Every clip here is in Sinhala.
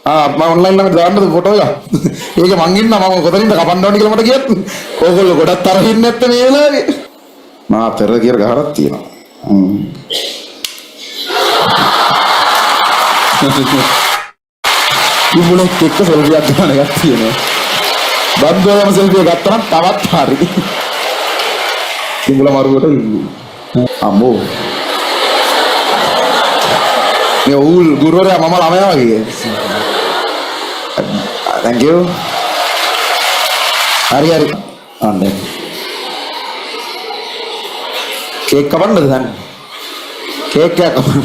මම ඔන්ලයින් ළඟට දාන්නද ෆොටෝ එක. ඒක මං ඉන්නා මම කොතනින්ද කපන්න ඕනේ කියලා මට කියන්න. ඕගොල්ලෝ ගොඩක් තරහින් නැත්තේ මේ වෙලාවේ. මා පෙර කියලා ගහරක් තියෙනවා. ඉමුලෙක් එක්ක සෙල්ෆියක් ගන්න එකක් තියෙනවා. බද්දෝම සෙල්ෆිය ගත්තා නම් තවත් හරි. ඉමුල මරුවට අම්මෝ. මේ ඌල් ගුරුවරයා මම ළමයා වගේ. Thank you. හරි හරි. අනේ. කේක් කපන්නද දැන්? කේක් එකක් කපන්න.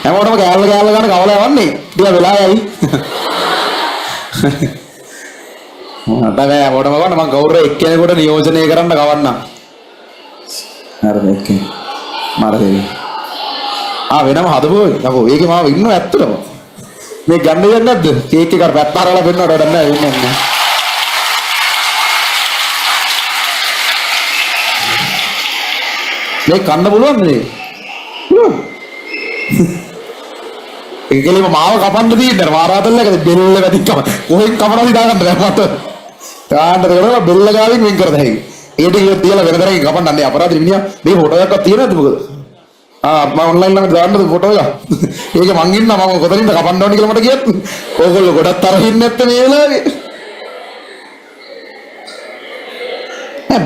හැමෝටම කෑල්ල ගන්න කවලා යවන්නේ. ටික වෙලා යයි. මට බෑ හැමෝටම ගන්න මම කවුරු එක්කෙනෙකුට නියෝජනය කරන්න කවන්නම්. හරි මේක. මාරේ. වෙනම හදපුවෝ. යකෝ ඒකේ මාව ඉන්නව ඇත්තටම. මේ ගන්න දෙයක් නැද්ද? කේක් එක පැත්ත හරවලා පෙන්නවට වැඩක් නැහැ වෙන්නේ නැහැ. මේ කන්න පුළුවන්ද මේ? පුළුවන්. ඒකලෙම මාව කපන්න තියෙනවා. මාරාතල් එකද බෙල්ල වැඩිකම. කොහෙන් කපනවද දාගන්න බෑ මට. තාන්න කරලා බෙල්ල ගාවින් වෙන් කර දෙයි. ඒකට ඉතින් තියලා වෙන දරකින් කපන්න නැහැ අපරාධ මිනිහා. මේ ෆොටෝ එකක් තියෙනවද මොකද? මම ඔන්ලයින් ළඟට දාන්නද ෆොටෝ එක. ඒක මං ඉන්නා මම කොතනින්ද කපන්න ඕනේ කියලා මට කියන්න. ඕගොල්ලෝ ගොඩක් තරහින් නැත්තේ මේ වෙලාවේ.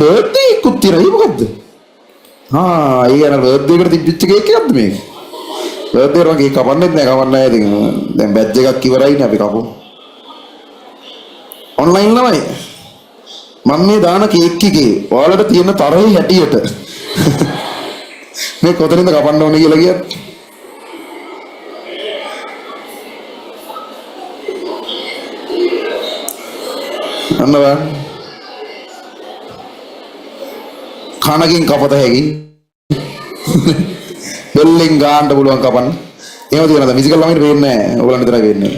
බර්ත්ඩේ එකක් තියෙනවා. ඒක මොකද්ද? ඒ යන බර්ත්ඩේ එකට තිබිච්ච කේක් එකක්ද මේක? බර්ත්ඩේ එක මගේ කපන්නෙත් නෑ කවන්න නෑ ඉතින්. දැන් බැච් එකක් ඉවරයිනේ අපි කපමු. ඔන්ලයින් ළමයි. මම මේ දාන කේක් එකේ ඔයාලට තියෙන තරහේ හැටියට මේ කොතනින්ද කපන්න ඕනේ කියලා කියත්. අන්න බලන්න. කනකින් කපත හැකි. බෙල්ලෙන් ගන්න පුළුවන් කපන්න. එහෙම තියනද? මිසිකල් ළමයිට වෙන්නේ නැහැ. ඔයගලන්ට විතරයි වෙන්නේ.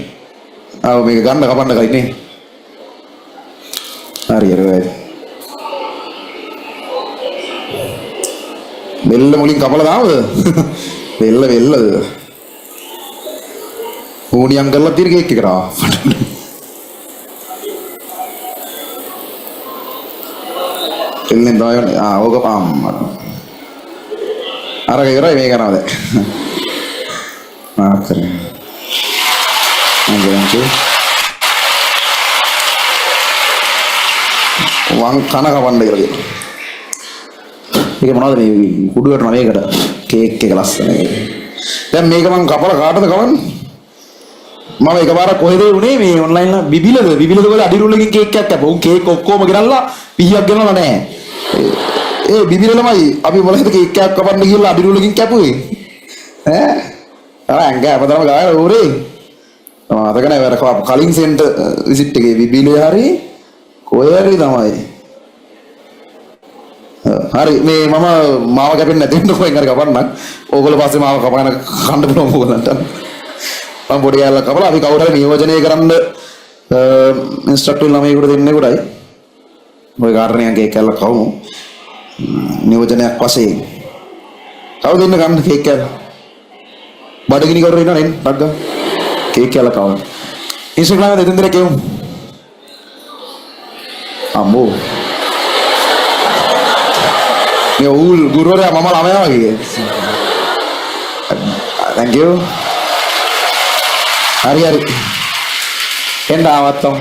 මේක ගන්න කපන්න කයිනේ. හරි හරි. බෙල්ල මුලින් කපලා දාමද? බෙල්ලද? ඌණියම් කරලා තියෙන කේක් එකට ආවා. එල්ලෙන් දායෝනේ. ඕක පාම්. අරක ඉවරයි මේක නේද? කරේ. වං කන කවන්න කියලා කියනවා. ඒක මොනවද මේ කුඩුවට නවයකට කේක් එක ලස්සන එක. දැන් මේක මං කපලා කාටද කවන්නේ? මම එකපාරක් කොහෙද උනේ මේ ඔන්ලයින් ලා බිබිලද වල අඩි රූලකින් කේක් එකක් කැපුවා. උන් කේක් ඔක්කොම ගෙනල්ලා පිහියක් ගෙනල්ලා නැහැ. ඒ බිබිල ළමයි අපි මොලේද කේක් එකක් කපන්න කියලා අඩි රූලකින් කැපුවේ. අර ඇංග අපතරම ගාලා ඕරේ. මතක නැහැ වර කලින් සෙන්ටර් විසිට් එකේ බිබිලේ හරි කොහේ හරි තමයි. හරි මේ මම මාව කැපෙන්නේ නැති වෙන්න කොහෙන් හරි කපන්නම්. ඕගොල්ලෝ පස්සේ මාව කපන කන්න පුළුවන් ඕගොල්ලන්ට. මම පොඩි යාළුවා කපලා අපි කවුරු හරි නියෝජනය කරන්න ඉන්ස්ට්‍රක්ටර් ළමයෙකුට දෙන්නේ කොටයි. ඔය කාරණයක් කේක් කැල්ල කවමු. නියෝජනයක් වශයෙන්. කවුද ඉන්න ගන්න කේක් කැල්ල? බඩගිනි කවුරු ඉන්නව නේ? බඩග. කේක් කැල්ල කවන්න. ඉන්ස්ට්‍රක්ටර් ළමයා දෙතුන් දෙනෙක් කියමු. අම්මෝ. මේ ඌල් ගුරුවරයා මම ළමයා වගේ. Thank you. හරි හරි. එන්න ආවත්තම්.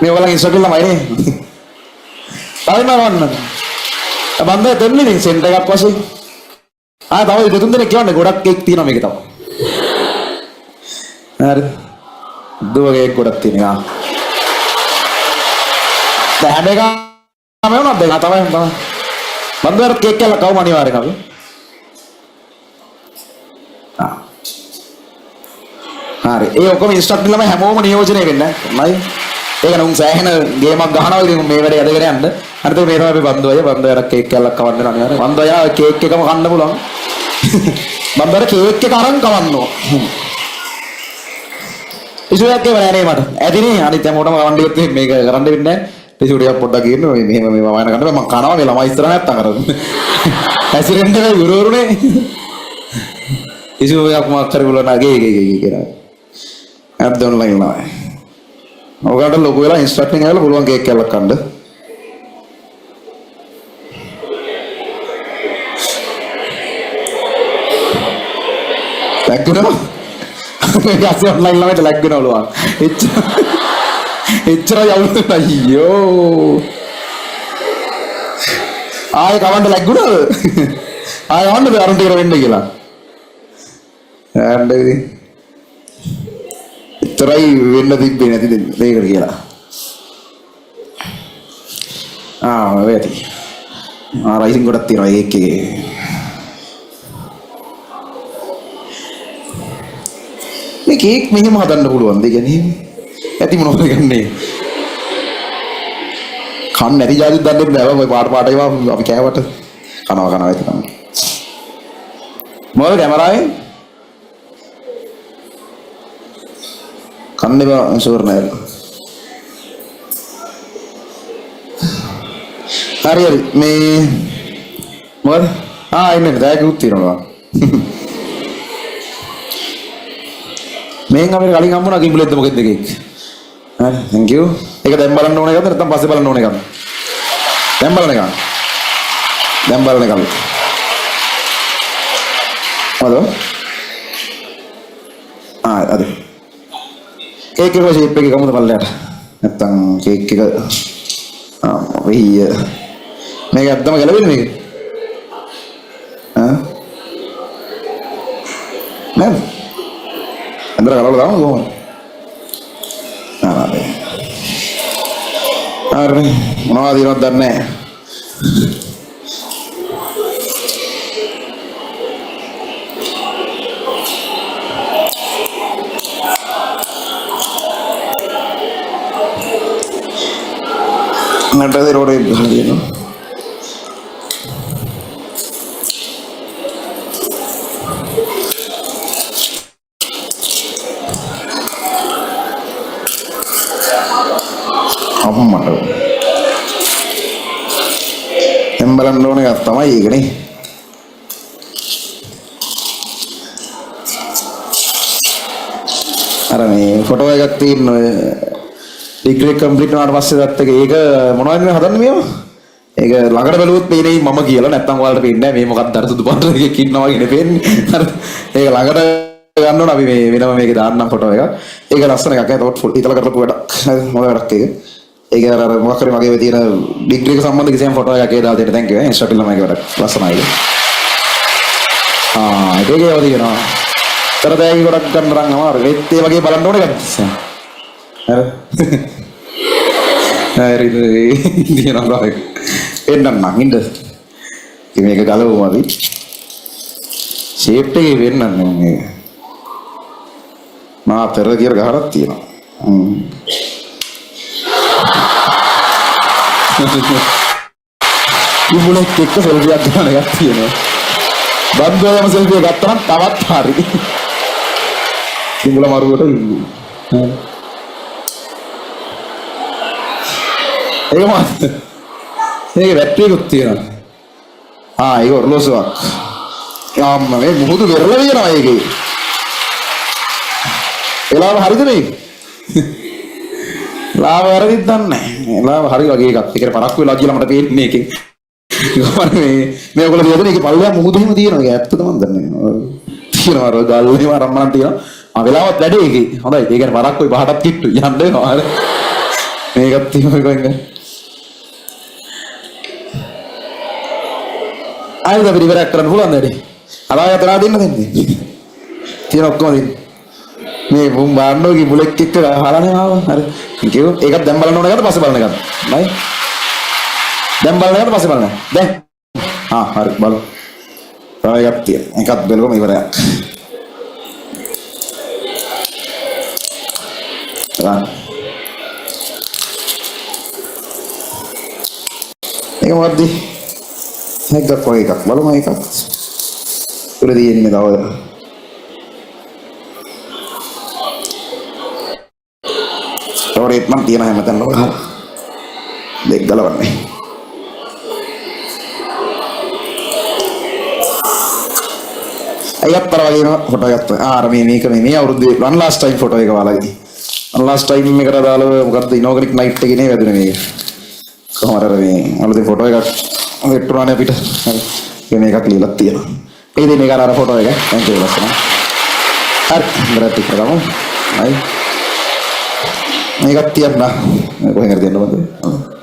මේ ඔයාලගේ ඉන්ස්ට්‍රක්ටර් ළමයි නේ. තායිමවන්න. බන්දේ දෙන්නේ නේ සෙන්ටර් එකක් වශයෙන්. තව දෙතුන් දෙනෙක් කියවන්නේ ගොඩක් කේක් තියෙනවා මේකේ තව. හරි. දුවගේ ගොඩක් තියෙනවා. දැන් හැම එකම මොනවද දෙක තමයි බන්දර කේක් කැල්ල කවම අනිවාර්යෙන් අපි. හරි. ඒ ඔක්කොම ඉන්ස්ට්‍රක්ටර් ළමයි හැමෝම නියෝජනය වෙන්නේ නැහැ. ඒක නුන් සෑහෙන ගේමක් ගහනවා ඉතින් මේ වැඩේ අදගෙන යන්න. අනිත් මේ තමයි අපි බන්දෝය කේක් කැල්ලක් කවන්න අනිවාර්යෙන්. බන්දෝය කේක් එකම කන්න පුළුවන්. බන්දර කේක් එක අරන් කවන්නෝ. ඉස්සරහට නෑ නේ මට. ඇදිනේ අනිත් හැමෝටම කවන්න ගියොත් මේක කරන්න වෙන්නේ නැහැ. ඉස්සරහට පොඩ්ඩක් ගින්න මෙහෙම මේ වයන ගන්න මම කනවා මේ ළමයි ඉස්සරහ නැත්තම් අර. ඇසිරෙන්ද ගුරුවරුනේ. කිසිම එකක් මාක් කරේ බුල නගේ කියලා. ඇද්ද ඔන්ලයින් ලා. ඔයාලට ලොකු වෙලා ඉන්ස්ට්‍රක්ටින් ආවල පුළුවන් කේක් කෑල්ලක් කන්න. ලැග්ගුණා. යාස් ඔන්ලයින් ලාමට ලැග්ගුණා ඔලුවා. එච්චර යවුන අයියෝ. ආයෙ කවන්න ලැග්ගුණාද? ආයෙ වන්නද අරුන්ට ඉර වෙන්න කියලා. ආණ්ඩේ ඉතරයි වෙන්න තිබ්බේ නැති දෙයකට කියලා. වේති. රයිසින් ගොඩක් තියෙනවා ඒකේ. මේ කේක් මෙහෙම හදන්න පුළුවන්ද? ඒ කියන්නේ ඇති මොනවද ගන්නේ? කන්න නැති જાතිත් දන්නේ නැහැ. ඔය පාට ඒවා අපි කෑවට කනවා ඇති කන්න. මොකද කැමරාවේ කන්නේ බා ෂුවර් නෑ. හරි මේ මොකද? ඉන්නේ දැයකුත් තියෙනවා. මේන් අපේ කලින් හම්බුණා කිඹුලෙද්ද මොකෙද්ද කේක්. හරි thank you. ඒක දැන් බලන්න ඕන එකද නැත්නම් පස්සේ බලන්න ඕන එකද? දැන් බලන එක. දැන් බලන එක. හලෝ. අද. කේක් එක ෂේප් එක කොහොමද බලලට? නැත්නම් කේක් එක වෙයි මේක අද්දම ගැලවෙන්නේ මේක. නේද? අnder kalau tahu gua Arre, මොනවද දිනවද දන්නේ නැහැ. නටද රෝඩේ ගහලා දෙනවා. අම්මට එම් බලන්න ඕන එකක් තමයි ඒකනේ. අර මේ ෆොටෝ එකක් තියෙන ඔය ඩිග්‍රී කම්ප්ලීට් වුණාට පස්සේ දැත්ත ඒක මොනවද මේ හදන්නේ මේව? ඒක ළඟට බැලුවොත් පේන්නේ මම කියලා නැත්තම් ඔයාලට පේන්නේ නැහැ මේ මොකක්ද අර සුදු පාට එකක් ඉන්නවා වගේ පේන්නේ. හරි. ඒක ළඟට ගන්න ඕන අපි මේ වෙනම මේකේ දාන්නම් ෆොටෝ එකක්. ඒක ලස්සන එකක්. ඒක තවත් ඉතල කරපු වැඩක්. මොකද වැඩක් ඒක. ඒක අර මොකක් හරි මගේ තියෙන ඩිග්‍රී එක සම්බන්ධ කිසියම් ෆොටෝ එකක් ඒ දාලා දෙන්න thank you ඉන්ස්ටාට ළමයි වැඩක් ලස්සනයි ඒක. ඒකේ ඒවා තියෙනවා. තරදෑයි ගොඩක් ගන්න රන් අමාරු. ඒත් ඒ වගේ බලන්න ඕනේ ගත්තා. හරි. දිනනවා ඒක. එන්නම් ඉන්න. ඉතින් මේක ගලවමු අපි. ෂේප් එකේ වෙන්නන්නේ මේ. මා පෙර ගියර ගහරක් තියෙනවා. ඉමුලෙක් එක්ක සෙල්ෆියක් ගන්න එකක් තියෙනවා. බන්දෝයම සෙල්ෆිය ගත්තා නම් තවත් හරි. ඉමුල මරුවට ඉන්නේ. ඒක මාත්. මේකේ බැටරි එකක් තියෙනවා. ඒක ඔරලෝසුවක්. යාම්ම මේ මුහුදු වෙරළ වෙනවා ඒකේ. එලාව හරිද මේක? ලාව වැරදිද දන්නේ නැහැ. ලාව හරි වගේ එකක්. ඒකට පරක්කු වෙලා කියලා මට පේන්නේ මේකෙන්. මේ ඔයගොල්ලෝ කියදෙන එකේ පල්ලෙහා මුහුදෙම තියෙනවා. ඒක ඇත්තද මන් දන්නේ නැහැ. තියෙනවා අර ගල්ලේම රම්මනක් තියෙනවා. වෙලාවත් වැඩේ ඒකේ. හොඳයි. ඒ කියන්නේ පරක්කුයි පහටත් කිට්ටු. යන්න වෙනවා. මේකත් තියෙනවා කොහෙන්ද? ආයෙත් අපි ඉවරයක් කරන්න පුළුවන් නේද? අරාය අතලා දෙන්න දෙන්නේ. තියෙන ඔක්කොම දෙන්න. මේ මුම් බාන්නෝගේ බුලෙක් එක්ක හරන්නේ ආව. හරි. කිව්ව ඒකත් දැන් බලන්න ඕන එකද පස්සේ බලන එකද? නයි. දැන් බලන එකද පස්සේ බලන? දැන්. හරි බලමු. තව එකක් තියෙන. එකත් බලගමු ඉවරයක්. ඒක මොකද්ද? එකක් වගේ එකක් බලමු එකක්. උඩ තියෙන්නේ තව තවරේත් මන් තියන හැමතැනම ගහලා දෙක් ගලවන්නේ. අයත්තර වගේම ෆොටෝ එකක් අර මේක මේ අවුරුද්දේ one last time ෆොටෝ එක වාලගේ one last time එකට දාලා මොකද්ද ඉනෝග්‍රේට් නයිට් එකේ නේ වැදුනේ මේක කොහමද අර මේ අලුතෙන් ෆොටෝ එකක් වෙට්ටුනානේ අපිට හරි මේකක් ලියලා තියෙනවා ඒ දෙන එක අර ෆොටෝ එක thank you ලස්සන හරි බරත් කරමු හයි මේකක් තියන්න කොහෙන්ද දෙන්න බද